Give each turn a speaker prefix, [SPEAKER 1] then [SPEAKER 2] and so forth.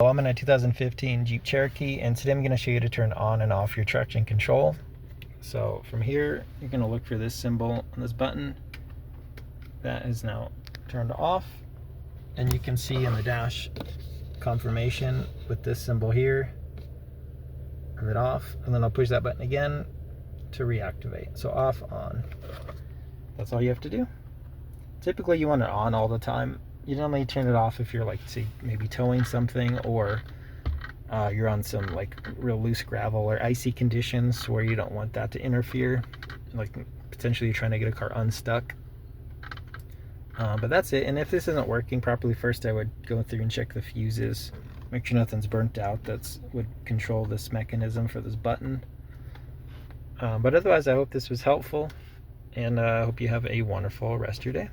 [SPEAKER 1] I'm in a 2015 Jeep Cherokee, and today I'm going to show you to turn on and off your traction control. So from here, you're going to look for this symbol on this button. That is now turned off, and you can see in the dash confirmation with this symbol here of it off, and then I'll push that button again to reactivate. So off, on. That's all you have to do. Typically you want it on all the time. You normally turn it off if you're like, say, maybe towing something, or you're on some like real loose gravel or icy conditions where you don't want that to interfere, like potentially you're trying to get a car unstuck. But that's it. And if this isn't working properly, first I would go through and check the fuses, make sure nothing's burnt out. That's would control this mechanism for this button. But otherwise, I hope this was helpful, and I hope you have a wonderful rest of your day.